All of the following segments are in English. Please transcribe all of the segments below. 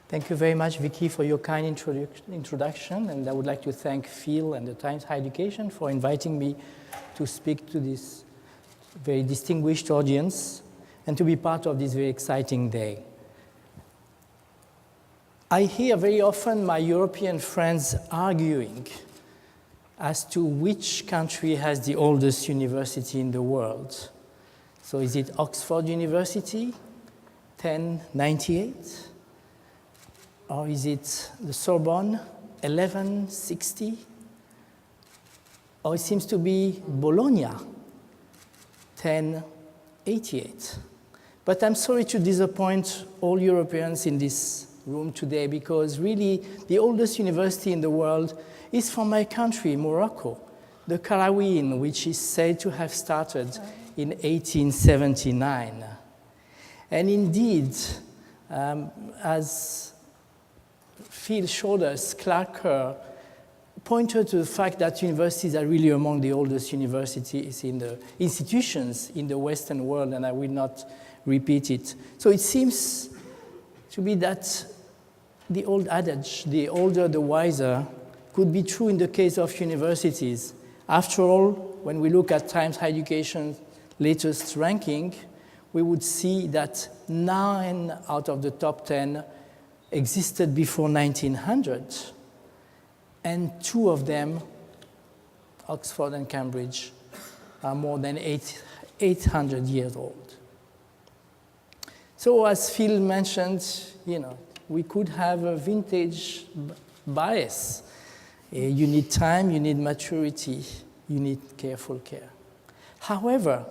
Thank you very much, Vicky, for your kind introduction. And I would like to thank Phil and the Times Higher Education for inviting me to speak to this very distinguished audience and to be part of this very exciting day. I hear very often my European friends arguing as to which country has the oldest university in the world. So is it Oxford University, 1098? Or is it the Sorbonne, 1160? Or it seems to be Bologna, 1088. But I'm sorry to disappoint all Europeans in this room today, because really the oldest university in the world is from my country, Morocco, the Qarawiyyin, which is said to have started in 1879. And indeed, as Phil showed us, Clark Kerr pointed to the fact that universities are really among the oldest universities in the institutions in the Western world, and I will not repeat it. So it seems to be that the old adage, the older the wiser, could be true in the case of universities. After all, when we look at Times Higher Education's latest ranking, we would see that 9 out of the top 10 existed before 1900, and 2 of them, Oxford and Cambridge, are more than 800 years old. So as Phil mentioned, we could have a vintage bias. You need time, you need maturity, you need careful care. However,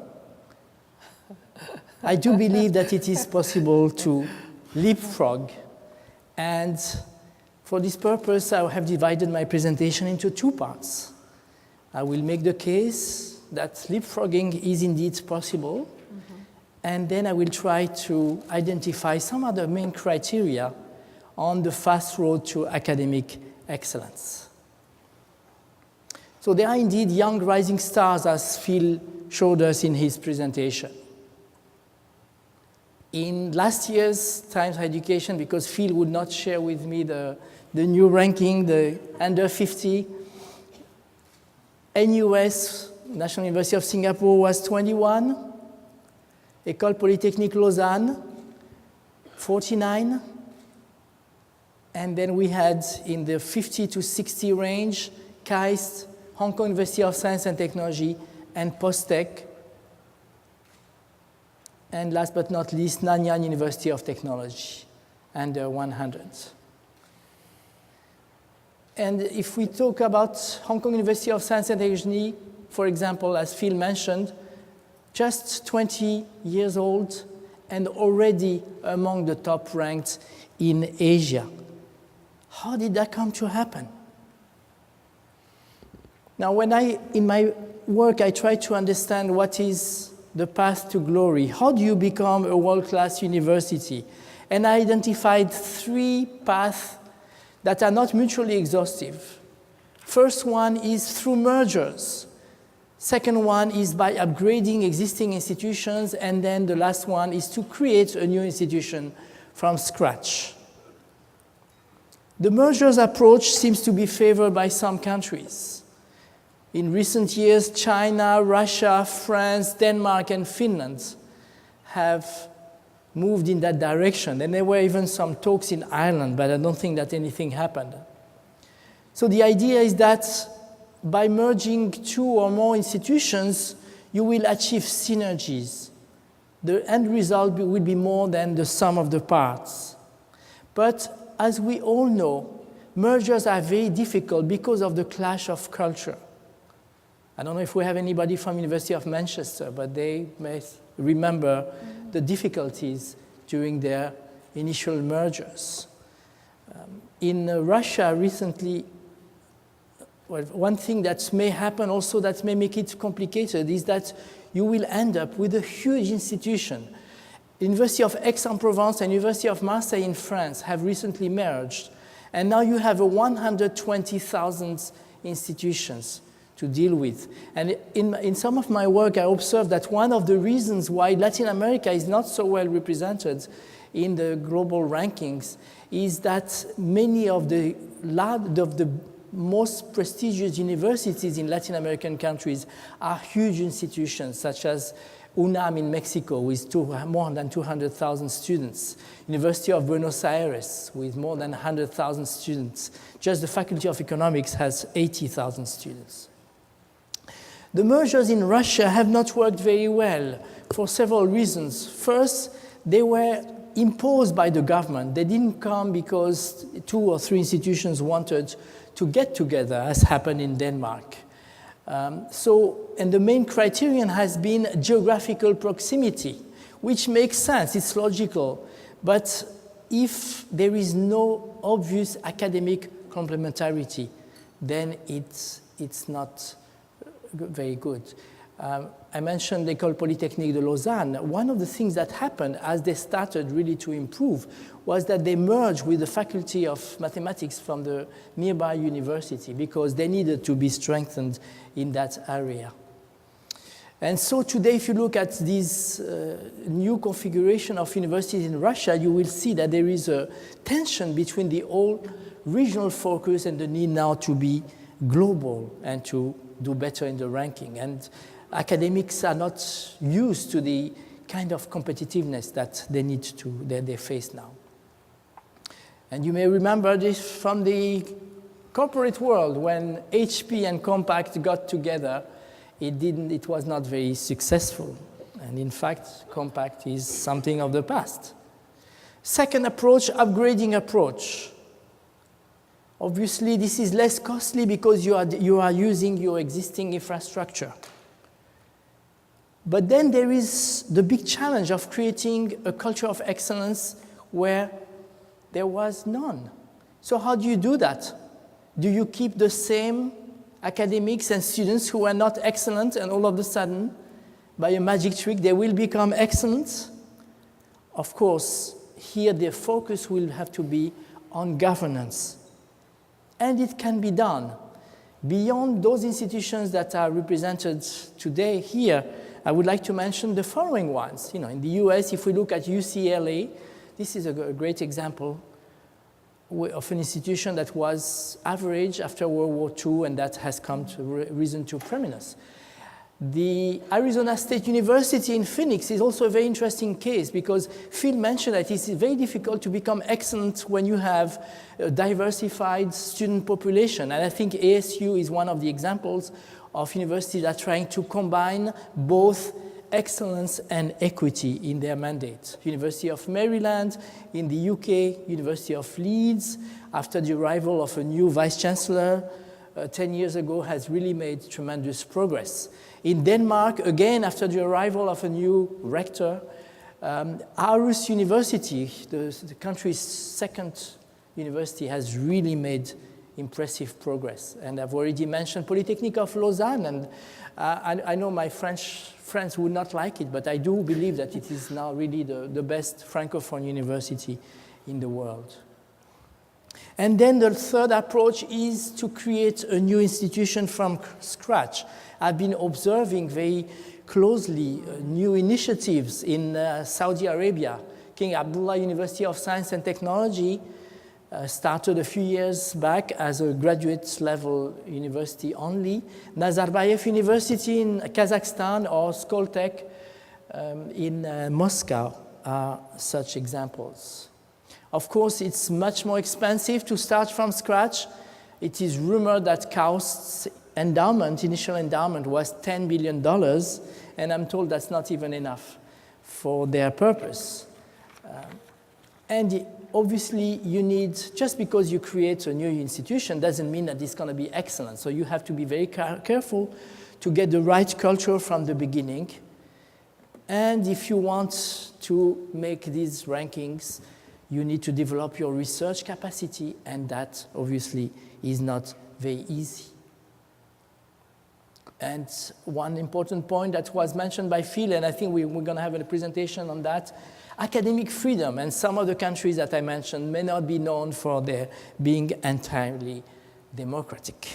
I do believe that it is possible to leapfrog, and for this purpose, I have divided my presentation into 2 parts. I will make the case that leapfrogging is indeed possible, and then I will try to identify some other main criteria on the fast road to academic excellence. So there are indeed young rising stars, as Phil showed us in his presentation. In last year's Times Higher Education, because Phil would not share with me the new ranking, the under 50, NUS, National University of Singapore, was 21, École Polytechnique Lausanne, 49, and then we had in the 50 to 60 range, KAIST, Hong Kong University of Science and Technology, and PostTech. And last but not least, Nanyang University of Technology, under 100. And if we talk about Hong Kong University of Science and Technology, for example, as Phil mentioned, just 20 years old and already among the top ranked in Asia. How did that come to happen? Now, in my work, I try to understand what is the path to glory. How do you become a world-class university? And I identified 3 paths that are not mutually exhaustive. First one is through mergers. Second one is by upgrading existing institutions. And then the last one is to create a new institution from scratch. The mergers approach seems to be favored by some countries. In recent years, China, Russia, France, Denmark, and Finland have moved in that direction. And there were even some talks in Ireland, but I don't think that anything happened. So the idea is that by merging 2 or more institutions, you will achieve synergies. The end result will be more than the sum of the parts. But as we all know, mergers are very difficult because of the clash of culture. I don't know if we have anybody from University of Manchester, but they may remember the difficulties during their initial mergers. In Russia recently, well, one thing that may happen also that may make it complicated is that you will end up with a huge institution. University of Aix-en-Provence and University of Marseille in France have recently merged, and now you have 120,000 institutions to deal with. And in some of my work, I observed that one of the reasons why Latin America is not so well represented in the global rankings is that many of the most prestigious universities in Latin American countries are huge institutions, such as UNAM in Mexico with more than 200,000 students, University of Buenos Aires with more than 100,000 students. Just the Faculty of Economics has 80,000 students. The mergers in Russia have not worked very well for several reasons. First, they were imposed by the government. They didn't come because 2 or 3 institutions wanted to get together, as happened in Denmark. And the main criterion has been geographical proximity, which makes sense, it's logical. But if there is no obvious academic complementarity, then it's not very good. I mentioned l'École Polytechnique de Lausanne. One of the things that happened as they started really to improve was that they merged with the Faculty of Mathematics from the nearby university because they needed to be strengthened in that area. And so today, if you look at this new configuration of universities in Russia, you will see that there is a tension between the old regional focus and the need now to be global and to do better in the ranking. And academics are not used to the kind of competitiveness that they face now. And you may remember this from the corporate world when HP and Compaq got together. It was not very successful. And in fact, Compaq is something of the past. Second approach, upgrading approach. Obviously, this is less costly because you are using your existing infrastructure. But then there is the big challenge of creating a culture of excellence where there was none. So how do you do that? Do you keep the same academics and students who are not excellent and all of a sudden, by a magic trick, they will become excellent? Of course, here the focus will have to be on governance. And it can be done. Beyond those institutions that are represented today here, I would like to mention the following ones. In the US, if we look at UCLA, this is a great example of an institution that was average after World War II and that has come to risen to prominence. The Arizona State University in Phoenix is also a very interesting case because Phil mentioned that it's very difficult to become excellent when you have a diversified student population. And I think ASU is one of the examples of universities that are trying to combine both excellence and equity in their mandate. University of Maryland in the UK, University of Leeds, after the arrival of a new vice-chancellor 10 years ago, has really made tremendous progress. In Denmark, again, after the arrival of a new rector, Aarhus University, the country's second university, has really made impressive progress. And I've already mentioned Polytechnique of Lausanne, and I know my French friends would not like it, but I do believe that it is now really the best Francophone university in the world. And then the third approach is to create a new institution from scratch. I've been observing very closely new initiatives in Saudi Arabia. King Abdullah University of Science and Technology started a few years back as a graduate level university only. Nazarbayev University in Kazakhstan or Skoltech in Moscow are such examples. Of course, it's much more expensive to start from scratch. It is rumored that KAUST's initial endowment was $10 billion, and I'm told that's not even enough for their purpose. And obviously, you need, just because you create a new institution doesn't mean that it's going to be excellent. So you have to be very careful to get the right culture from the beginning. And if you want to make these rankings, you need to develop your research capacity, and that obviously is not very easy. And one important point that was mentioned by Phil, and I think we're going to have a presentation on that, academic freedom. And some of the countries that I mentioned may not be known for their being entirely democratic.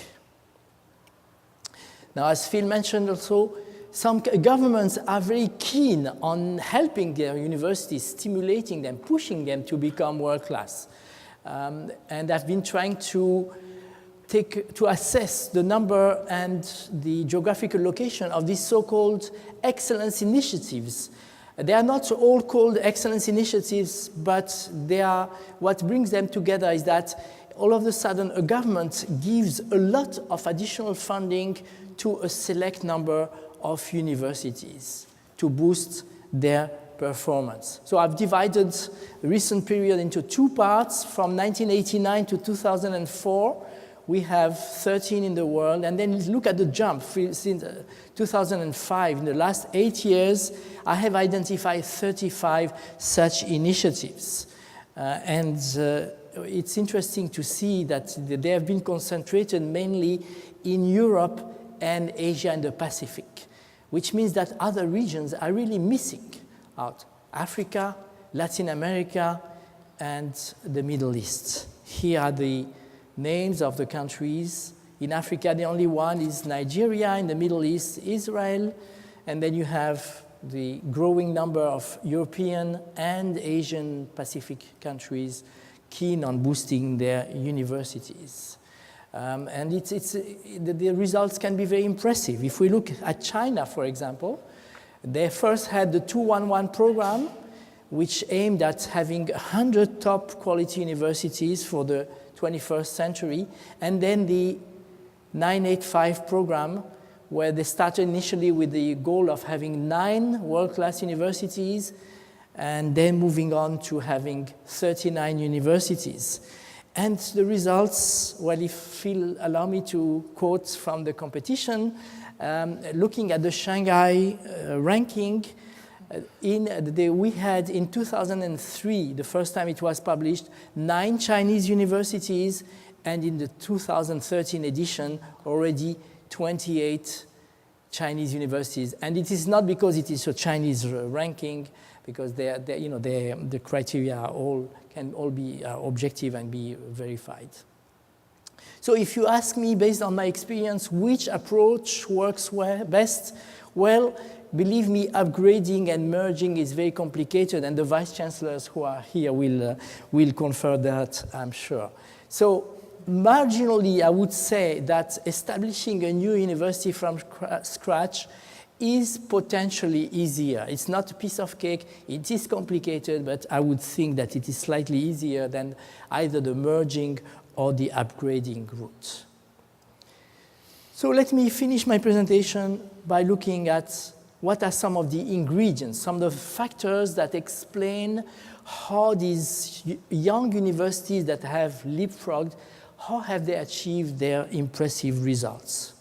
Now, as Phil mentioned also, some governments are very keen on helping their universities, stimulating them, pushing them to become world-class. And I've been trying to assess the number and the geographical location of these so-called excellence initiatives. They are not all called excellence initiatives, but what brings them together is that all of a sudden a government gives a lot of additional funding to a select number of universities to boost their performance. So I've divided the recent period into two parts. From 1989 to 2004, we have 13 in the world, and then look at the jump since 2005. In the last 8 years, I have identified 35 such initiatives. It's interesting to see that they have been concentrated mainly in Europe and Asia and the Pacific, which means that other regions are really missing out. Africa, Latin America, and the Middle East. Here are the names of the countries. In Africa, the only one is Nigeria. In the Middle East, Israel. And then you have the growing number of European and Asian Pacific countries keen on boosting their universities. And the results can be very impressive. If we look at China, for example, they first had the 211 program, which aimed at having 100 top quality universities for the 21st century, and then the 985 program, where they started initially with the goal of having 9 world-class universities, and then moving on to having 39 universities. And the results, well, allow me to quote from the competition, looking at the Shanghai ranking, we had in 2003, the first time it was published, 9 Chinese universities, and in the 2013 edition, already 28 Chinese universities. And it is not because it is a Chinese ranking, because the criteria can all be objective and be verified. So if you ask me, based on my experience, which approach works best, well, believe me, upgrading and merging is very complicated, and the vice chancellors who are here will confer that, I'm sure. So marginally, I would say that establishing a new university from scratch is potentially easier. It's not a piece of cake. It is complicated, but I would think that it is slightly easier than either the merging or the upgrading route. So let me finish my presentation by looking at what are some of the ingredients, some of the factors that explain how these young universities that have leapfrogged, how have they achieved their impressive results?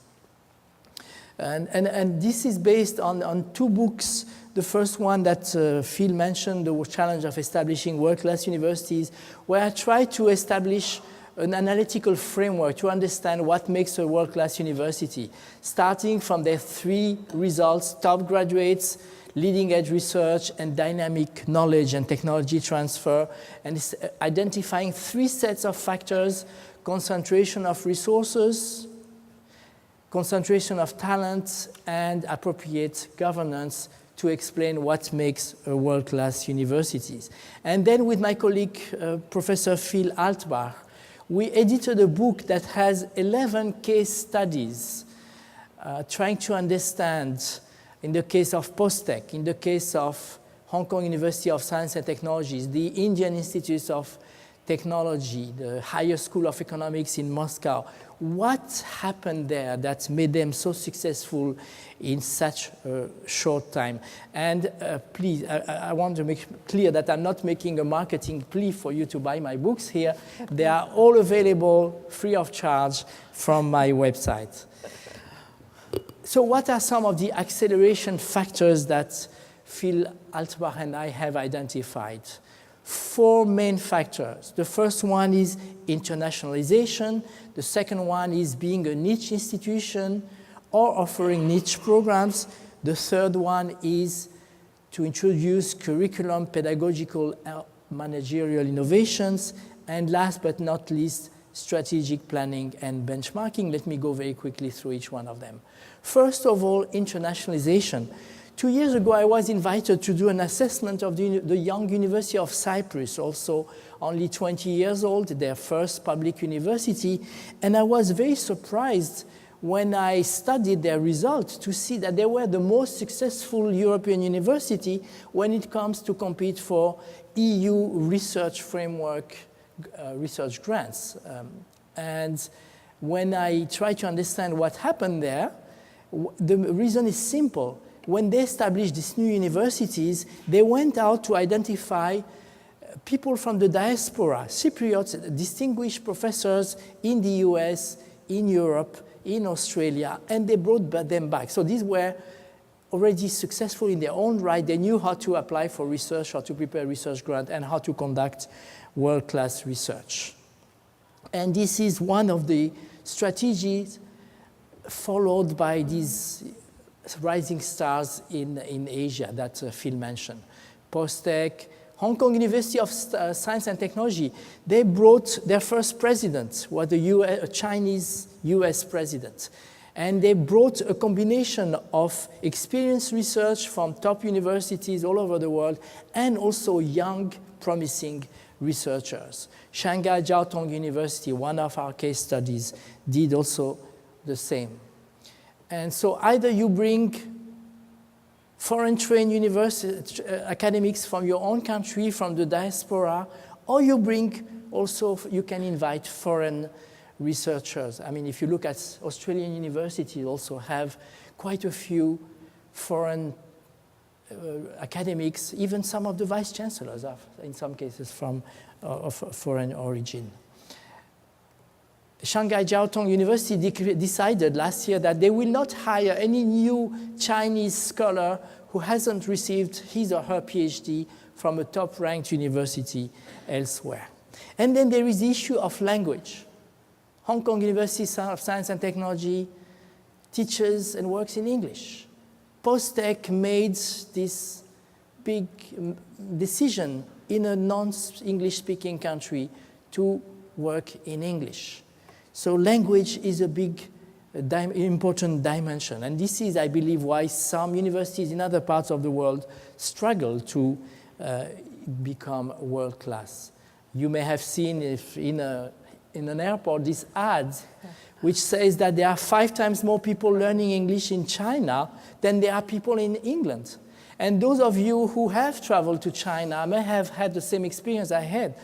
And this is based on 2 books. The first one that Phil mentioned, The Challenge of Establishing World-Class Universities, where I try to establish an analytical framework to understand what makes a world-class university, starting from their 3 results: top graduates, leading-edge research, and dynamic knowledge and technology transfer, and identifying 3 sets of factors: concentration of resources, concentration of talent, and appropriate governance, to explain what makes a world-class universities. And then with my colleague, Professor Phil Altbach, we edited a book that has 11 case studies trying to understand, in the case of PostTech, in the case of Hong Kong University of Science and Technologies, the Indian Institute of Technology, the Higher School of Economics in Moscow, what happened there that made them so successful in such a short time? And please, I want to make clear that I'm not making a marketing plea for you to buy my books here. They are all available free of charge from my website. So what are some of the acceleration factors that Phil Altbach and I have identified? 4 main factors. The first one is internationalization. The second one is being a niche institution or offering niche programs. The third one is to introduce curriculum, pedagogical, managerial innovations. And last but not least, strategic planning and benchmarking. Let me go very quickly through each one of them. First of all, internationalization. 2 years ago, I was invited to do an assessment of the young University of Cyprus, also only 20 years old, their first public university, and I was very surprised when I studied their results to see that they were the most successful European university when it comes to compete for EU research framework research grants. And when I try to understand what happened there, the reason is simple. When they established these new universities, they went out to identify people from the diaspora, Cypriots, distinguished professors in the US, in Europe, in Australia, and they brought them back. So these were already successful in their own right. They knew how to apply for research, how to prepare research grant, and how to conduct world-class research. And this is one of the strategies followed by these rising stars in Asia that Phil mentioned. Post-Tech, Hong Kong University of Science and Technology, they brought their first president, was a Chinese US president. And they brought a combination of experienced research from top universities all over the world and also young, promising researchers. Shanghai Jiao Tong University, one of our case studies, did also the same. And so either you bring foreign trained university academics from your own country, from the diaspora, or you bring also, you can invite foreign researchers. I mean, if you look at Australian universities, also have quite a few foreign academics, even some of the vice chancellors are, in some cases, from of foreign origin. Shanghai Jiao Tong University decided last year that they will not hire any new Chinese scholar who hasn't received his or her PhD from a top-ranked university elsewhere. And then there is the issue of language. Hong Kong University of Science and Technology teaches and works in English. Post-Tech made this big decision in a non-English speaking country to work in English. So language is a big, important dimension. And this is, I believe, why some universities in other parts of the world struggle to become world-class. You may have seen if in an airport this ad which says that there are 5 times more people learning English in China than there are people in England. And those of you who have traveled to China may have had the same experience I had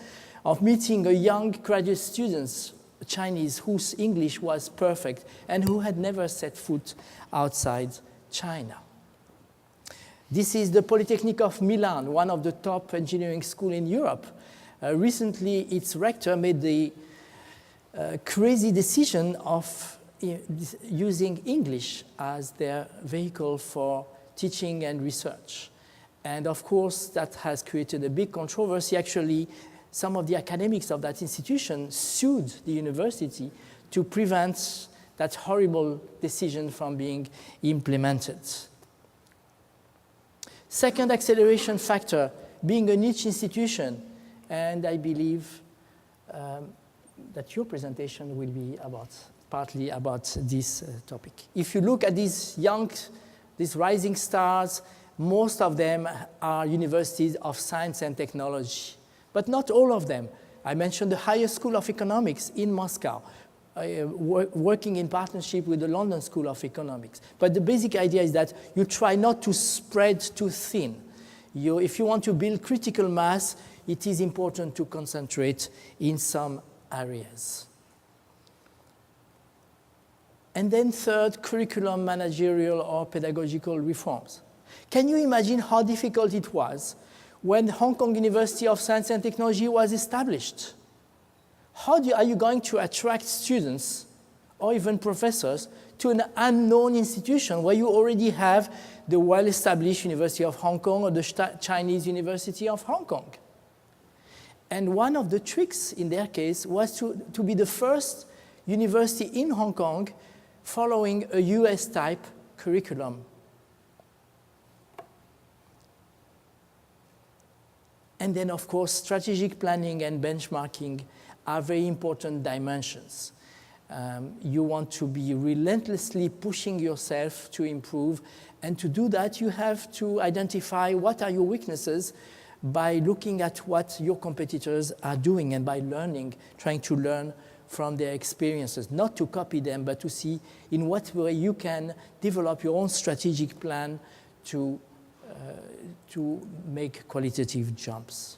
of meeting a young graduate students, Chinese, whose English was perfect and who had never set foot outside China. This is the Polytechnic of Milan, one of the top engineering schools in Europe. Recently, its rector made the crazy decision of using English as their vehicle for teaching and research. And of course, that has created a big controversy. Actually, some of the academics of that institution sued the university to prevent that horrible decision from being implemented. Second acceleration factor, being a niche institution, and I believe that your presentation will be partly about this topic. If you look at these rising stars, most of them are universities of science and technology, but not all of them. I mentioned the Higher School of Economics in Moscow, working in partnership with the London School of Economics. But the basic idea is that you try not to spread too thin. If you want to build critical mass, it is important to concentrate in some areas. And then third, curriculum, managerial, or pedagogical reforms. Can you imagine how difficult it was when Hong Kong University of Science and Technology was established? How are you going to attract students or even professors to an unknown institution where you already have the well-established University of Hong Kong or the Chinese University of Hong Kong? And one of the tricks in their case was to be the first university in Hong Kong following a US-type curriculum. And then, of course, strategic planning and benchmarking are very important dimensions. You want to be relentlessly pushing yourself to improve, and to do that you have to identify what are your weaknesses by looking at what your competitors are doing and by learning, trying to learn from their experiences, not to copy them, but to see in what way you can develop your own strategic plan to make qualitative jumps.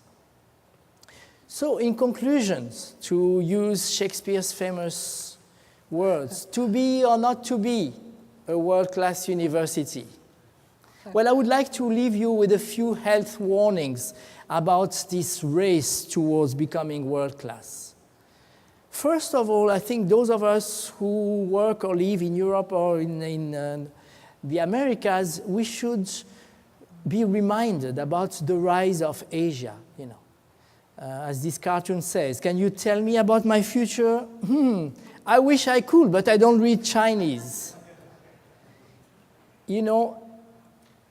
So in conclusions, to use Shakespeare's famous words, to be or not to be a world-class university. Well, I would like to leave you with a few health warnings about this race towards becoming world-class. First of all, I think those of us who work or live in Europe or in the Americas, we should be reminded about the rise of Asia, you know. As this cartoon says, can you tell me about my future? I wish I could, but I don't read Chinese. You know,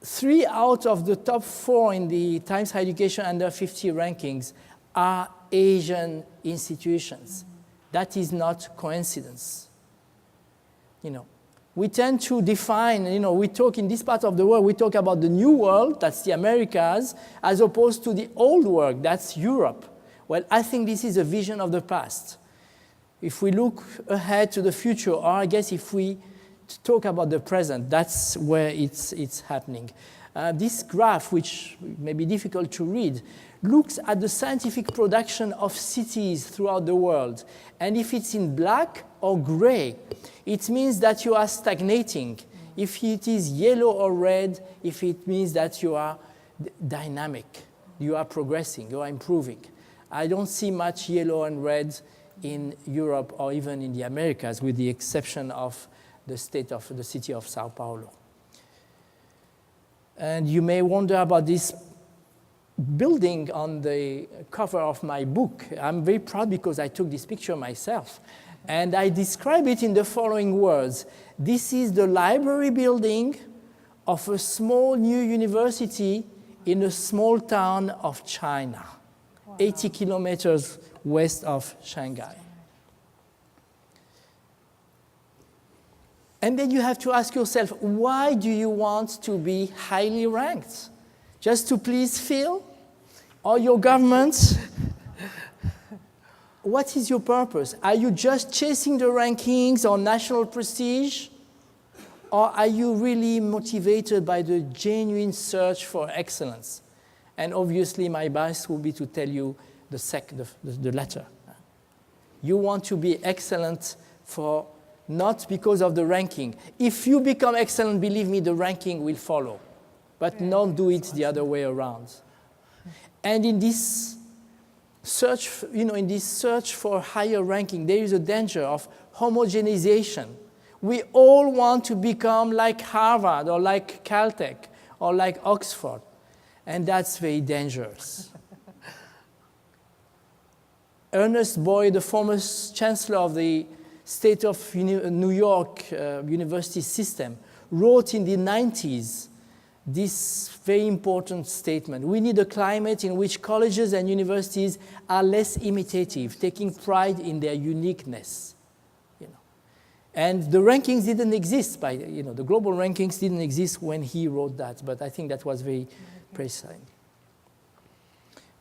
3 out of the top 4 in the Times Higher Education Under 50 rankings are Asian institutions. That is not coincidence. You know, we tend to define, you know, we talk in this part of the world, we talk about the new world, that's the Americas, as opposed to the old world, that's Europe. Well, I think this is a vision of the past. If we look ahead to the future, or I guess if we talk about the present, that's where it's happening. This graph, which may be difficult to read, looks at the scientific production of cities throughout the world. And if it's in black or gray, it means that you are stagnating. If it is yellow or red, if it means that you are dynamic, you are progressing, you are improving. I don't see much yellow and red in Europe or even in the Americas, with the exception of the city of Sao Paulo. And you may wonder about this building on the cover of my book. I'm very proud because I took this picture myself. And I describe it in the following words. This is the library building of a small new university in a small town of China, 80 kilometers west of Shanghai. And then you have to ask yourself, why do you want to be highly ranked? Just to please Phil or your government? What is your purpose? Are you just chasing the rankings or national prestige? Or are you really motivated by the genuine search for excellence? And obviously, my bias will be to tell you the latter. You want to be excellent not because of the ranking. If you become excellent, believe me, the ranking will follow. But don't do it the other way around. And in this search, for higher ranking, there is a danger of homogenization. We all want to become like Harvard or like Caltech or like Oxford. And that's very dangerous. Ernest Boyd, the former chancellor of the State of New York university system, wrote in the 90s this very important statement. We need a climate in which colleges and universities are less imitative, taking pride in their uniqueness. You know. And the rankings didn't exist the global rankings didn't exist when he wrote that, but I think that was very precise.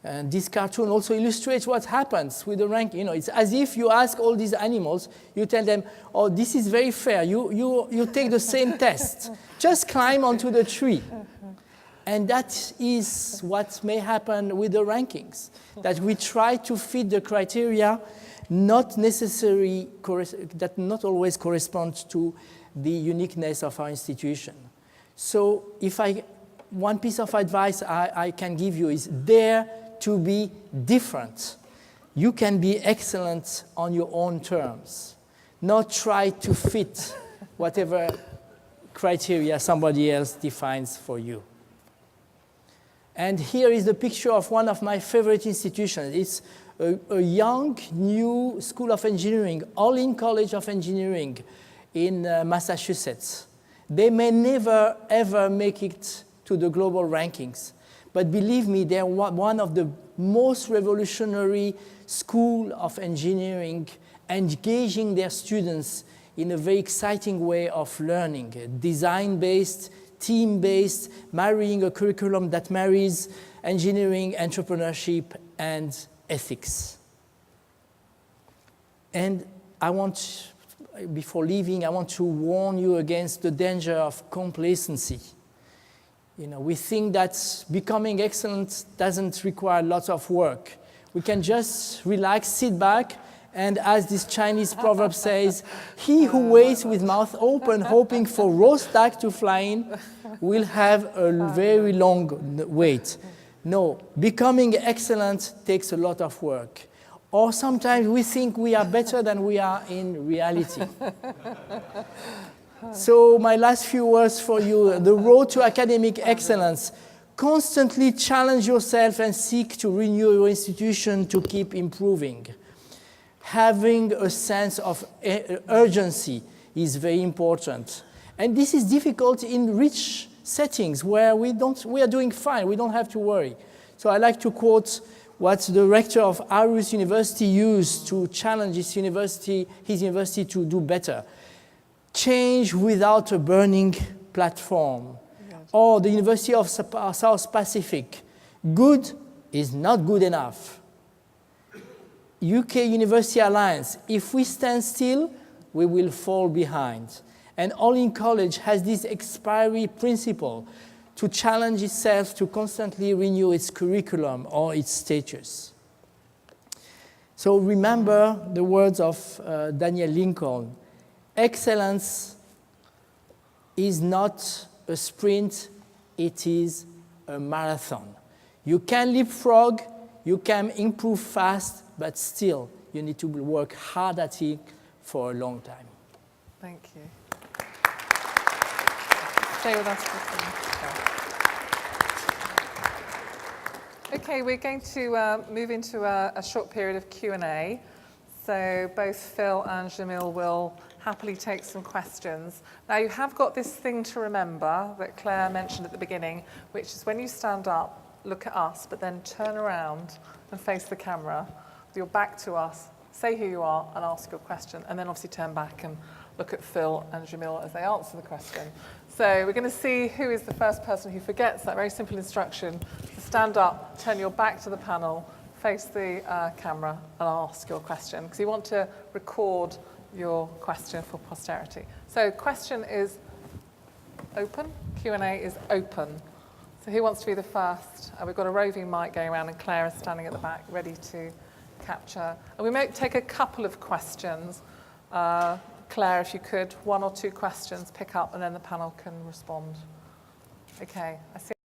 And this cartoon also illustrates what happens with the ranking. It's as if you ask all these animals, you tell them, oh, this is very fair. You take the same test. Just climb onto the tree. And that is what may happen with the rankings, that we try to fit the criteria that not always correspond to the uniqueness of our institution. So one piece of advice I can give you is dare to be different. You can be excellent on your own terms, not try to fit whatever criteria somebody else defines for you. And here is the picture of one of my favorite institutions. It's a young, new school of engineering, Olin College of Engineering in Massachusetts. They may never, ever make it to the global rankings, But believe me, they're one of the most revolutionary school of engineering, engaging their students in a very exciting way of learning, design-based, team-based, marrying a curriculum that marries engineering, entrepreneurship, and ethics. And I want, before leaving, I want to warn you against the danger of complacency. You know, we think that becoming excellent doesn't require lots of work. We can just relax, sit back, and as this Chinese proverb says, he who waits with mouth open, hoping for roast duck to fly in, will have a very long wait. No, becoming excellent takes a lot of work. Or sometimes we think we are better than we are in reality. So my last few words for you, the road to academic excellence. Constantly challenge yourself and seek to renew your institution to keep improving. Having a sense of urgency is very important. And this is difficult in rich settings where we are doing fine, we don't have to worry. So I like to quote what the rector of Aarhus University used to challenge his university to do better. Change without a burning platform. Yes. Or the University of South Pacific. Good is not good enough. UK University Alliance. If we stand still, we will fall behind. And All in College has this expiry principle to challenge itself to constantly renew its curriculum or its status. So remember the words of Daniel Lincoln. Excellence is not a sprint, it is a marathon. You can leapfrog, you can improve fast, but still you need to work hard at it for a long time. Thank you. Stay with us for a Okay, we're going to move into a short period of Q&A. So both Phil and Jamil will happily take some questions. Now you have got this thing to remember that Claire mentioned at the beginning, which is when you stand up, look at us, but then turn around and face the camera with your back to us, say who you are and ask your question, and then obviously turn back and look at Phil and Jamil as they answer the question. So we're going to see who is the first person who forgets that very simple instruction to stand up, turn your back to the panel, face the camera and ask your question, because you want to record your question for posterity. So question is open, Q&A is open. So who wants to be the first? We've got a roving mic going around and Claire is standing at the back ready to capture. And we might take a couple of questions. Claire, if you could, 1 or 2 questions, pick up and then the panel can respond. Okay, I see.